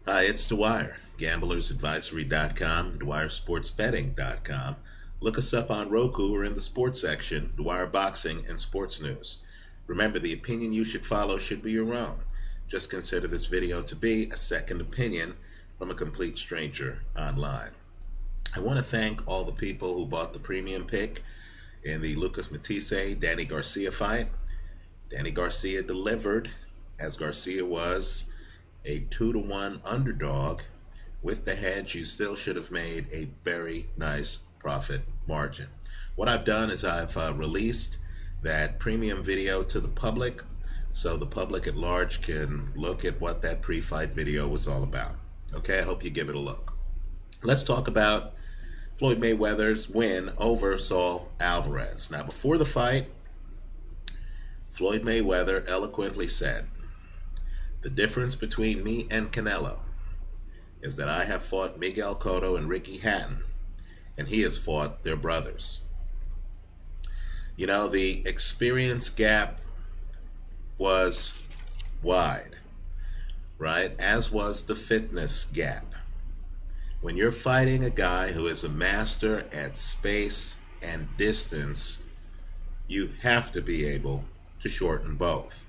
Hi, it's Dwyer, gamblersadvisory.com, dwyersportsbetting.com. Look us up on Roku or in the sports section, Dwyer Boxing and Sports News. Remember, the opinion you should follow should be your own. Just consider this video to be a second opinion from a complete stranger online. I want to thank all the people who bought the premium pick in the Lucas Matisse-Danny Garcia fight. Danny Garcia delivered, as Garcia was a 2-1 underdog. With the hedge, you still should have made a very nice profit margin. What I've done is I've released that premium video to the public so the public at large can look at what that pre-fight video was all about. Okay, I hope you give it a look. Let's talk about Floyd Mayweather's win over Saul Alvarez. Now, before the fight, Floyd Mayweather eloquently said, "The difference between me and Canelo is that I have fought Miguel Cotto and Ricky Hatton, and he has fought their brothers." You know, the experience gap was wide, right? As was the fitness gap. When you're fighting a guy who is a master at space and distance, you have to be able to shorten both.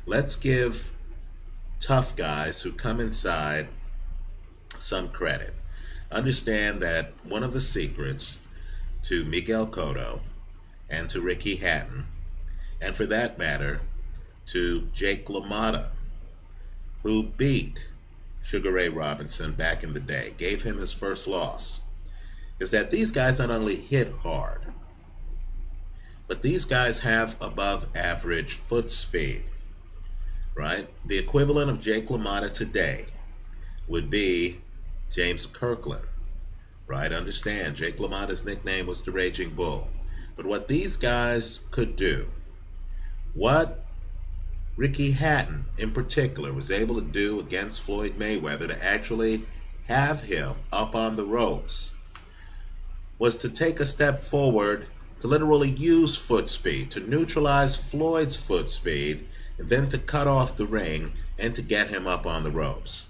Let's give tough guys who come inside some credit. Understand that one of the secrets to Miguel Cotto and to Ricky Hatton, and for that matter, to Jake LaMotta, who beat Sugar Ray Robinson back in the day, gave him his first loss, is that these guys not only hit hard, but these guys have above average foot speed. Right? The equivalent of Jake LaMotta today would be James Kirkland. Right? Understand, Jake LaMotta's nickname was the Raging Bull. But what these guys could do, what Ricky Hatton in particular was able to do against Floyd Mayweather to actually have him up on the ropes, was to take a step forward to literally use foot speed, to neutralize Floyd's foot speed, and then to cut off the ring and to get him up on the ropes.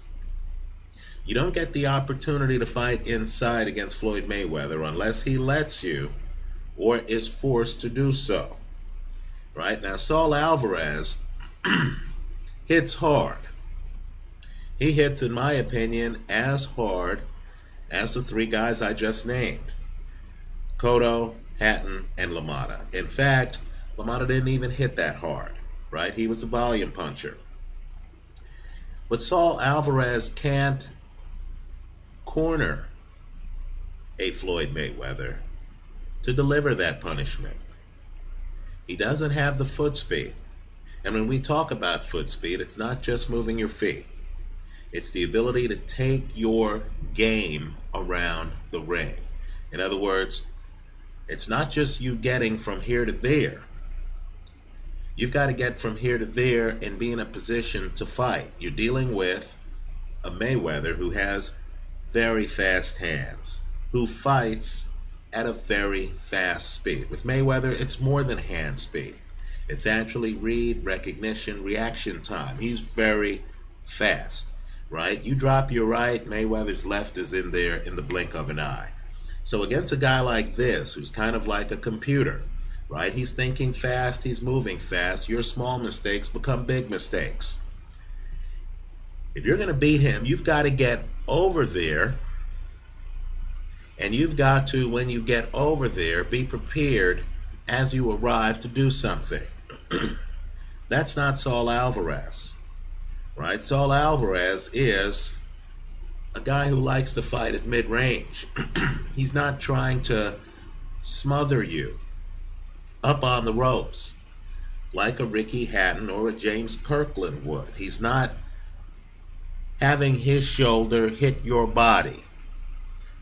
You don't get the opportunity to fight inside against Floyd Mayweather unless he lets you or is forced to do so. Right? Now, Saul Alvarez hits hard. He hits, in my opinion, as hard as the three guys I just named: Cotto, Hatton, and LaMotta. In fact, LaMotta didn't even hit that hard. Right? He was a volume puncher. But Saul Alvarez can't corner a Floyd Mayweather to deliver that punishment. He doesn't have the foot speed. And when we talk about foot speed, it's not just moving your feet. It's the ability to take your game around the ring. In other words, it's not just you getting from here to there. You've got to get from here to there and be in a position to fight. You're dealing with a Mayweather who has very fast hands, who fights at a very fast speed. With Mayweather, it's more than hand speed. It's actually read, recognition, reaction time. He's very fast, right? You drop your right, Mayweather's left is in there in the blink of an eye. So against a guy like this, who's kind of like a computer, right? He's thinking fast, he's moving fast. Your small mistakes become big mistakes. If you're going to beat him, you've got to get over there, and you've got to, when you get over there, be prepared as you arrive to do something. That's not Saul Alvarez, right? Saul Alvarez is a guy who likes to fight at mid-range. He's not trying to smother you up on the ropes like a Ricky Hatton or a James Kirkland would. He's not having his shoulder hit your body,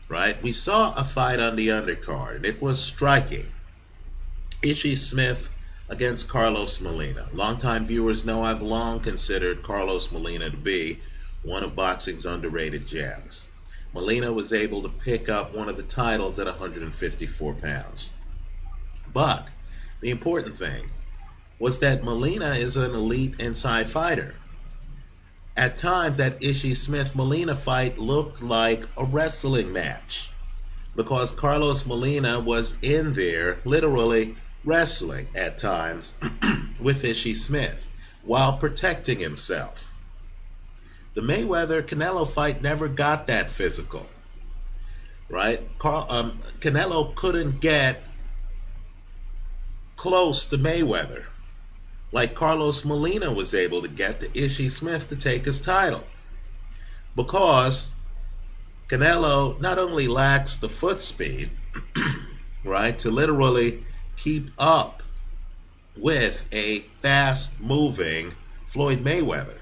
right? We saw a fight on the undercard, and it was striking. Ishii Smith against Carlos Molina. Longtime viewers know I've long considered Carlos Molina to be one of boxing's underrated gems. Molina was able to pick up one of the titles at 154 pounds. But the important thing was that Molina is an elite inside fighter. At times, that Ishii Smith-Molina fight looked like a wrestling match because Carlos Molina was in there literally wrestling at times with Ishii Smith while protecting himself. The Mayweather-Canelo fight never got that physical, right? Canelo couldn't get close to Mayweather like Carlos Molina was able to get to Ishii Smith to take his title, because Canelo not only lacks the foot speed, right, to literally keep up with a fast-moving Floyd Mayweather,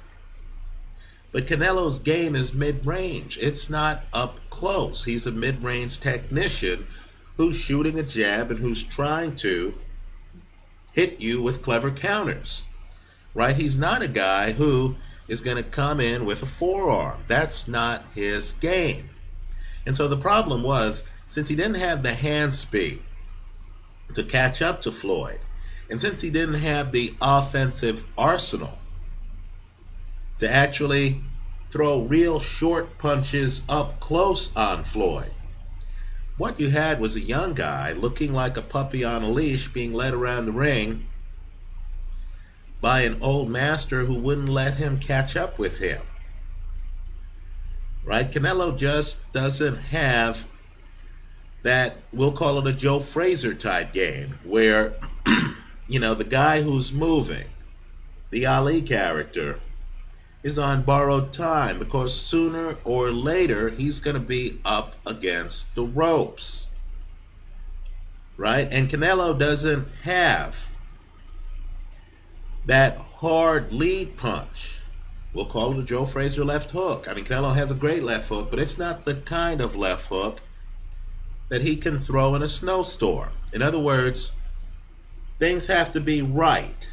but Canelo's game is mid-range. It's not up close. He's a mid-range technician who's shooting a jab and who's trying to hit you with clever counters, right? He's not a guy who is going to come in with a forearm. That's not his game. And so the problem was, since he didn't have the hand speed to catch up to Floyd, and since he didn't have the offensive arsenal to actually throw real short punches up close on Floyd, what you had was a young guy looking like a puppy on a leash being led around the ring by an old master who wouldn't let him catch up with him. Right? Canelo just doesn't have that, we'll call it a Joe Frazier type game, where, the guy who's moving, the Ali character, is on borrowed time, because sooner or later he's going to be up against the ropes, right? And Canelo doesn't have that hard lead punch. We'll call it a Joe Frazier left hook. I mean, Canelo has a great left hook, but it's not the kind of left hook that he can throw in a snowstorm. In other words, things have to be right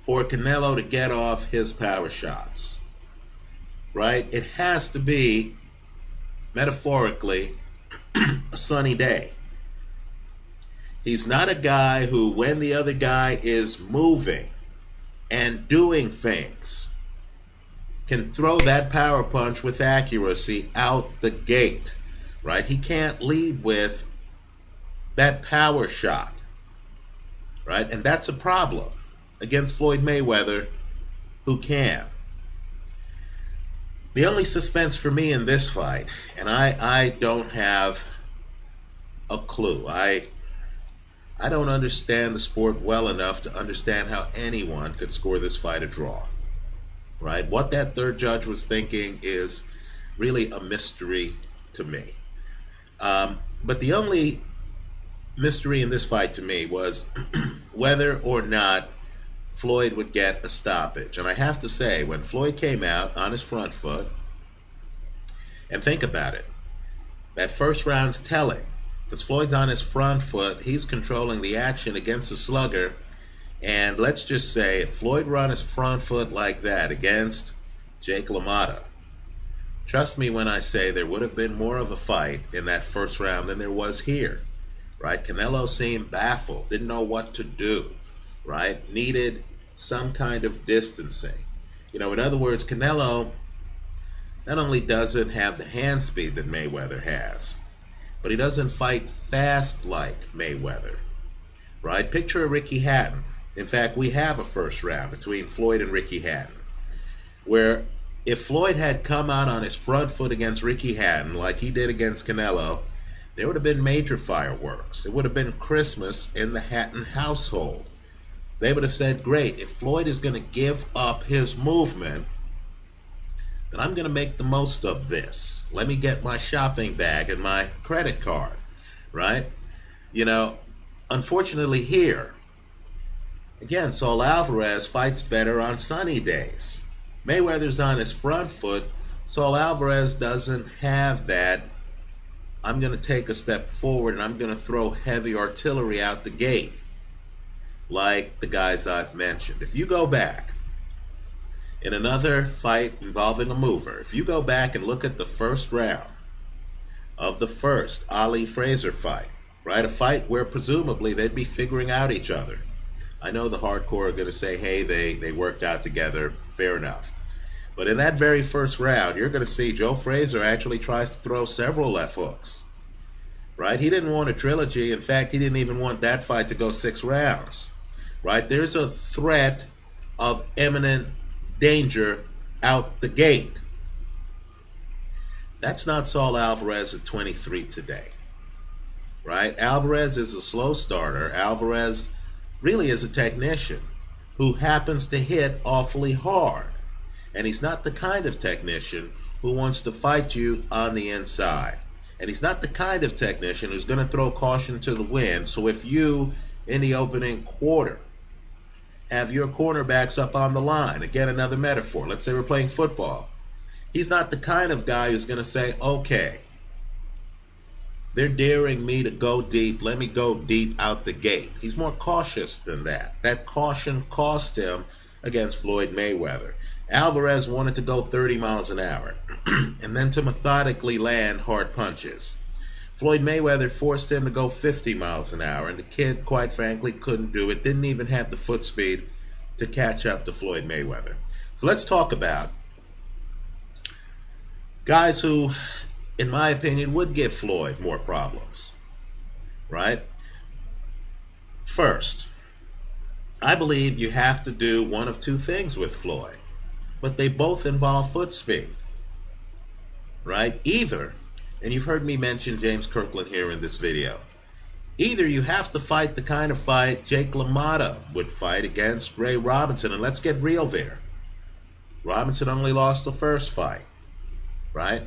for Canelo to get off his power shots, right? It has to be, metaphorically, a sunny day. He's not a guy who, when the other guy is moving and doing things, can throw that power punch with accuracy out the gate, right? He can't lead with that power shot, right? And that's a problem against Floyd Mayweather, who can. The only suspense for me in this fight, and I don't have a clue. I don't understand the sport well enough to understand how anyone could score this fight a draw, right? What that third judge was thinking is really a mystery to me. But the only mystery in this fight to me was whether or not Floyd would get a stoppage. And I have to say, when Floyd came out on his front foot, and think about it, that first round's telling, because Floyd's on his front foot, he's controlling the action against the slugger, and let's just say, if Floyd were on his front foot like that against Jake LaMotta, trust me when I say there would have been more of a fight in that first round than there was here, right? Canelo seemed baffled, didn't know what to do, right? Needed some kind of distancing. In other words, Canelo not only doesn't have the hand speed that Mayweather has, but he doesn't fight fast like Mayweather, right? Picture a Ricky Hatton. In fact, we have a first round between Floyd and Ricky Hatton, where if Floyd had come out on his front foot against Ricky Hatton like he did against Canelo, there would have been major fireworks. It would have been Christmas in the Hatton household. They would have said, great, if Floyd is going to give up his movement, then I'm going to make the most of this. Let me get my shopping bag and my credit card, right? Unfortunately here, again, Saul Alvarez fights better on sunny days. Mayweather's on his front foot. Saul Alvarez doesn't have that, I'm going to take a step forward and I'm going to throw heavy artillery out the gate, like the guys I've mentioned. If you go back in another fight involving a mover, if you go back and look at the first round of the first Ali Frazier fight, right, a fight where presumably they'd be figuring out each other. I know the hardcore are going to say, hey, they worked out together Fair enough. But in that very first round, you're going to see Joe Frazier actually tries to throw several left hooks. Right? He didn't want a trilogy. In fact, he didn't even want that fight to go 6 rounds. Right? There's a threat of imminent danger out the gate. That's not Saul Alvarez at 23 today. Right? Alvarez is a slow starter. Alvarez really is a technician who happens to hit awfully hard. And he's not the kind of technician who wants to fight you on the inside. And he's not the kind of technician who's going to throw caution to the wind. So if you, in the opening quarter, have your cornerbacks up on the line, again, another metaphor, let's say we're playing football, he's not the kind of guy who's going to say, okay, they're daring me to go deep, let me go deep out the gate. He's more cautious than that. That caution cost him against Floyd Mayweather. Alvarez wanted to go 30 miles an hour and then to methodically land hard punches. Floyd Mayweather forced him to go 50 miles an hour, and the kid, quite frankly, couldn't do it, didn't even have the foot speed to catch up to Floyd Mayweather. So let's talk about guys who, in my opinion, would give Floyd more problems, right? First, I believe you have to do one of two things with Floyd, but they both involve foot speed, right? Either, and you've heard me mention James Kirkland here in this video, either you have to fight the kind of fight Jake LaMotta would fight against Ray Robinson, and let's get real there. Robinson only lost the first fight, right?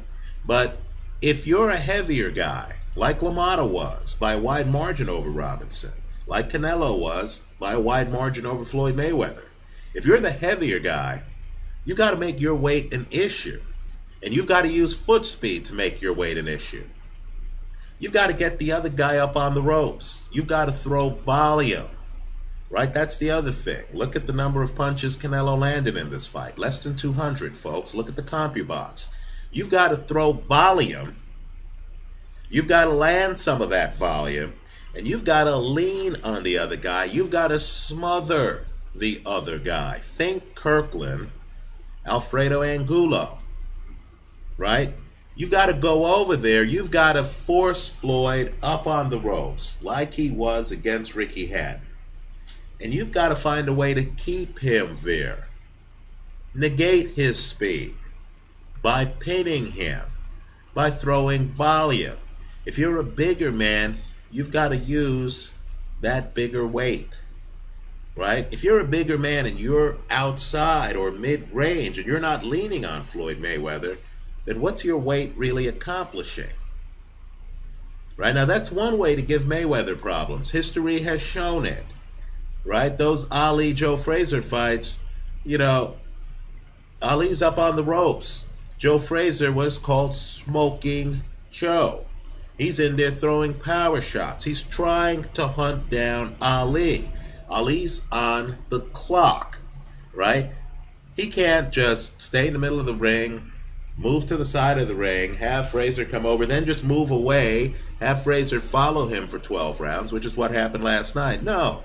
But if you're a heavier guy, like LaMotta was, by a wide margin over Robinson, like Canelo was, by a wide margin over Floyd Mayweather, if you're the heavier guy, you got to make your weight an issue. And you've got to use foot speed to make your weight an issue. You've got to get the other guy up on the ropes. You've got to throw volume. Right? That's the other thing. Look at the number of punches Canelo landed in this fight. Less than 200, folks. Look at the CompuBox. You've got to throw volume. You've got to land some of that volume. And you've got to lean on the other guy. You've got to smother the other guy. Think Kirkland, Alfredo Angulo, right? You've got to go over there. You've got to force Floyd up on the ropes like he was against Ricky Hatton. And you've got to find a way to keep him there. Negate his speed by pinning him, by throwing volume. If you're a bigger man, you've got to use that bigger weight. Right? If you're a bigger man and you're outside or mid-range and you're not leaning on Floyd Mayweather, then what's your weight really accomplishing? Right? Now, that's one way to give Mayweather problems. History has shown it. Right? Those Ali-Joe Frazier fights, you know, Ali's up on the ropes. Joe Frazier was called Smoking Joe. He's in there throwing power shots. He's trying to hunt down Ali. Ali's on the clock, right? He can't just stay in the middle of the ring, move to the side of the ring, have Frazier come over, then just move away, have Frazier follow him for 12 rounds, which is what happened last night. No,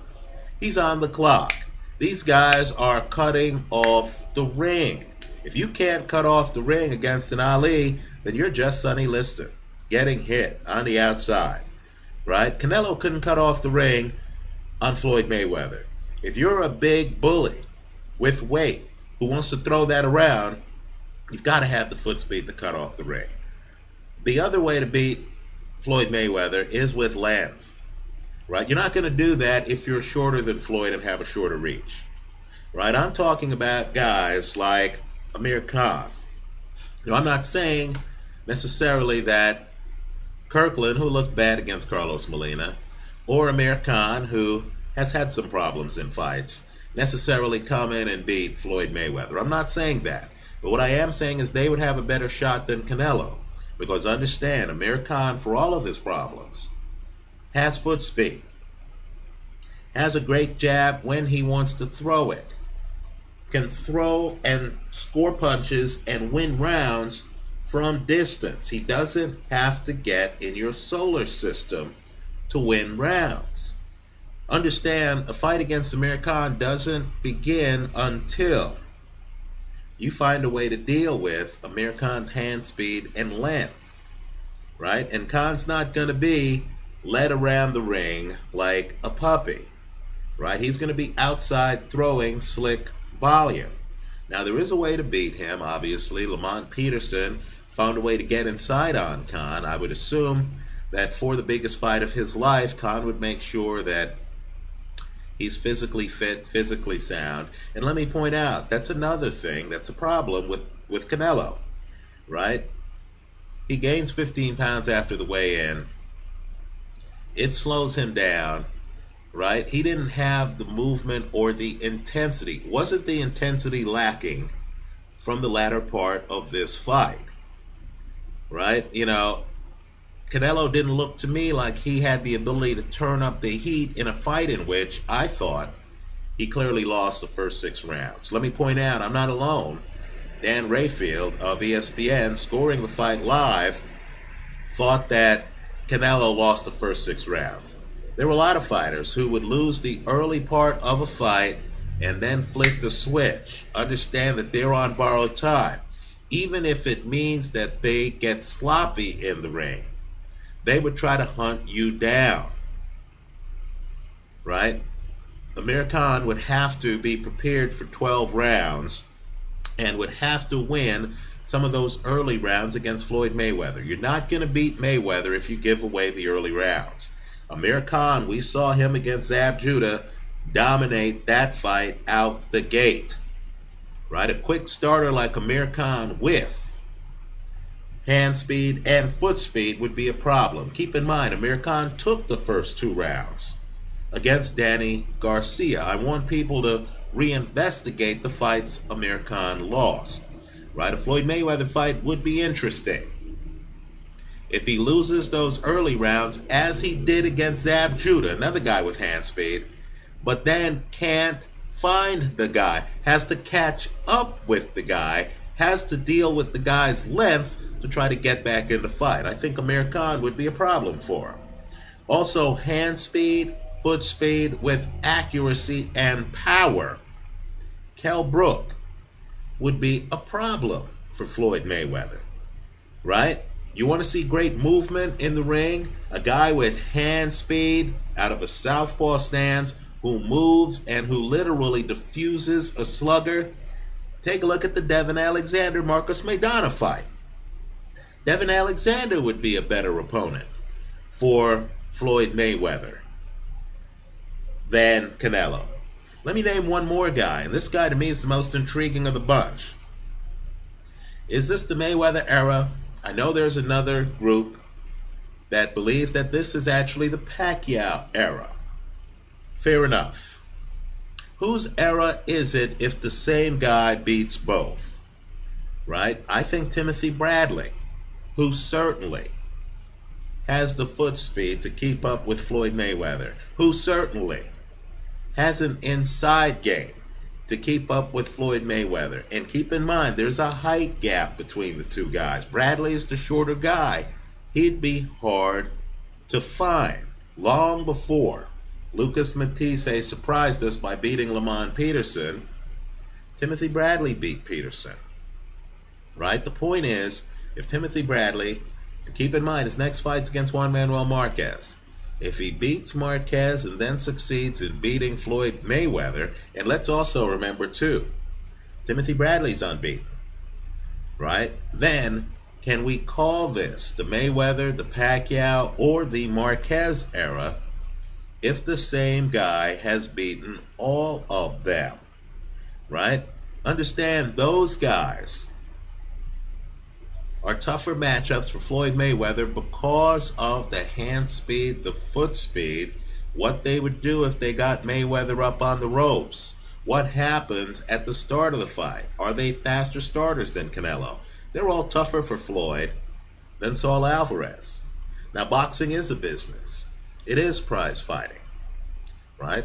he's on the clock. These guys are cutting off the ring. If you can't cut off the ring against an Ali, then you're just Sonny Liston, getting hit on the outside, right? Canelo couldn't cut off the ring on Floyd Mayweather. If you're a big bully with weight who wants to throw that around, you've got to have the foot speed to cut off the ring. The other way to beat Floyd Mayweather is with length. Right? You're not going to do that if you're shorter than Floyd and have a shorter reach. Right? I'm talking about guys like Amir Khan. You know, I'm not saying necessarily that Kirkland, who looked bad against Carlos Molina, or Amir Khan, who has had some problems in fights, necessarily come in and beat Floyd Mayweather. I'm not saying that. But what I am saying is they would have a better shot than Canelo. Because understand, Amir Khan, for all of his problems, has foot speed, has a great jab when he wants to throw it, can throw and score punches and win rounds from distance. He doesn't have to get in your solar system to win rounds. Understand, a fight against Amir Khan doesn't begin until you find a way to deal with Amir Khan's hand speed and length, right? And Khan's not going to be led around the ring like a puppy, right? He's going to be outside throwing slick volume. Now, there is a way to beat him, obviously. Lamont Peterson found a way to get inside on Khan. I would assume that for the biggest fight of his life, Khan would make sure that he's physically fit, physically sound. And let me point out, that's another thing that's a problem with Canelo, right? He gains 15 pounds after the weigh-in. It slows him down, right? He didn't have the movement or the intensity. Wasn't the intensity lacking from the latter part of this fight, right? You know, Canelo didn't look to me like he had the ability to turn up the heat in a fight in which I thought he clearly lost the first 6 rounds. Let me point out, I'm not alone. Dan Rayfield of ESPN, scoring the fight live, thought that Canelo lost the first 6 rounds. There were a lot of fighters who would lose the early part of a fight and then flick the switch. Understand that they're on borrowed time. Even if it means that they get sloppy in the ring, they would try to hunt you down, right? Amir Khan would have to be prepared for 12 rounds and would have to win some of those early rounds against Floyd Mayweather. You're not going to beat Mayweather if you give away the early rounds. Amir Khan, we saw him against Zab Judah dominate that fight out the gate, right? A quick starter like Amir Khan with hand speed and foot speed would be a problem. Keep in mind, Amir Khan took the first 2 rounds against Danny Garcia. I want people to reinvestigate the fights Amir Khan lost, right? A Floyd Mayweather fight would be interesting if he loses those early rounds, as he did against Zab Judah, another guy with hand speed, but then can't find the guy, has to catch up with the guy, has to deal with the guy's length to try to get back in the fight. I think Amir Khan would be a problem for him. Also, hand speed, foot speed with accuracy and power. Kell Brook would be a problem for Floyd Mayweather, right? You want to see great movement in the ring? A guy with hand speed out of a southpaw stance who moves and who literally diffuses a slugger? Take a look at the Devin Alexander-Marcus Maidana fight. Devin Alexander would be a better opponent for Floyd Mayweather than Canelo. Let me name one more guy, and this guy to me is the most intriguing of the bunch. Is this the Mayweather era? I know there's another group that believes that this is actually the Pacquiao era. Fair enough. Whose era is it if the same guy beats both? Right? I think Timothy Bradley, who certainly has the foot speed to keep up with Floyd Mayweather, who certainly has an inside game to keep up with Floyd Mayweather. And keep in mind, there's a height gap between the two guys. Bradley is the shorter guy. He'd be hard to find. Long before Lucas Matisse surprised us by beating Lamont Peterson, Timothy Bradley beat Peterson, right? The point is, if Timothy Bradley, and keep in mind his next fight's against Juan Manuel Marquez, if he beats Marquez and then succeeds in beating Floyd Mayweather, and let's also remember too, Timothy Bradley's unbeaten, right? Then, can we call this the Mayweather, the Pacquiao, or the Marquez era if the same guy has beaten all of them, right? Understand, those guys are tougher matchups for Floyd Mayweather because of the hand speed, the foot speed, what they would do if they got Mayweather up on the ropes. What happens at the start of the fight? Are they faster starters than Canelo? They're all tougher for Floyd than Saul Alvarez. Now, boxing is a business. It is prize fighting, right?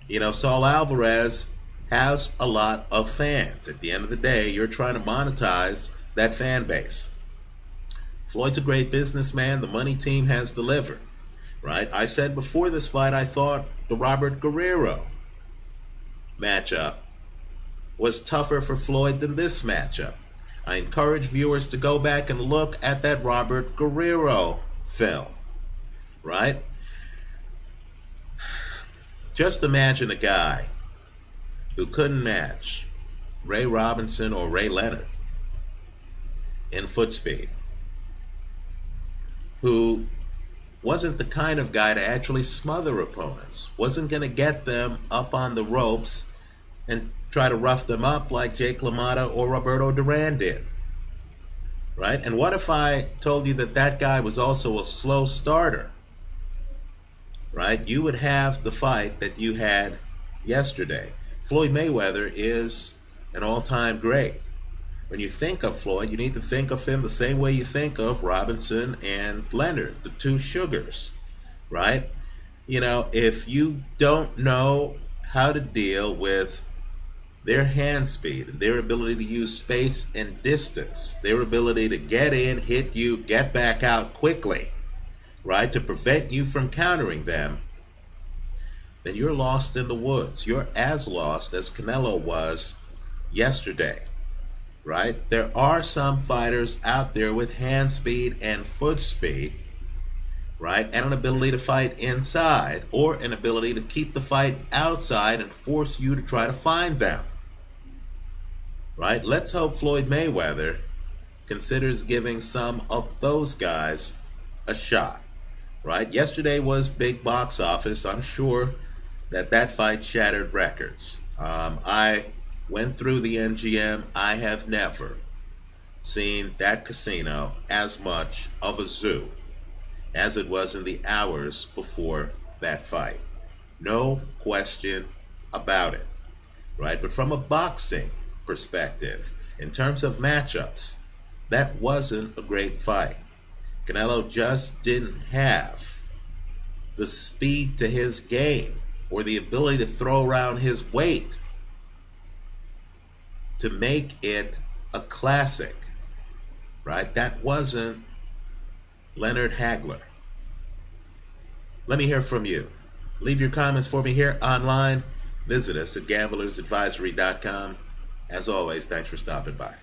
You know, Saul Alvarez has a lot of fans. At the end of the day, you're trying to monetize that fan base. Floyd's a great businessman. The money team has delivered, right? I said before this fight, I thought the Robert Guerrero matchup was tougher for Floyd than this matchup. I encourage viewers to go back and look at that Robert Guerrero film, right? Just imagine a guy who couldn't match Ray Robinson or Ray Leonard in foot speed, who wasn't the kind of guy to actually smother opponents, wasn't going to get them up on the ropes and try to rough them up like Jake LaMotta or Roberto Duran did, right? And what if I told you that that guy was also a slow starter, right? You would have the fight that you had yesterday. Floyd Mayweather is an all-time great. When you think of Floyd, you need to think of him the same way you think of Robinson and Leonard, the two sugars, right? You know, if you don't know how to deal with their hand speed, their ability to use space and distance, their ability to get in, hit you, get back out quickly, right, to prevent you from countering them, then you're lost in the woods. You're as lost as Canelo was yesterday, right? There are some fighters out there with hand speed and foot speed, right, and an ability to fight inside, or an ability to keep the fight outside and force you to try to find them, right? Let's hope Floyd Mayweather considers giving some of those guys a shot, right? Yesterday was big box office. I'm sure that fight shattered records. I went through the MGM. I have never seen that casino as much of a zoo as it was in the hours before that fight. No question about it, right? But from a boxing perspective, in terms of matchups, that wasn't a great fight. Canelo just didn't have the speed to his game or the ability to throw around his weight to make it a classic, right? That wasn't Leonard Hagler. Let me hear from you. Leave your comments for me here online. Visit us at gamblersadvisory.com. As always, thanks for stopping by.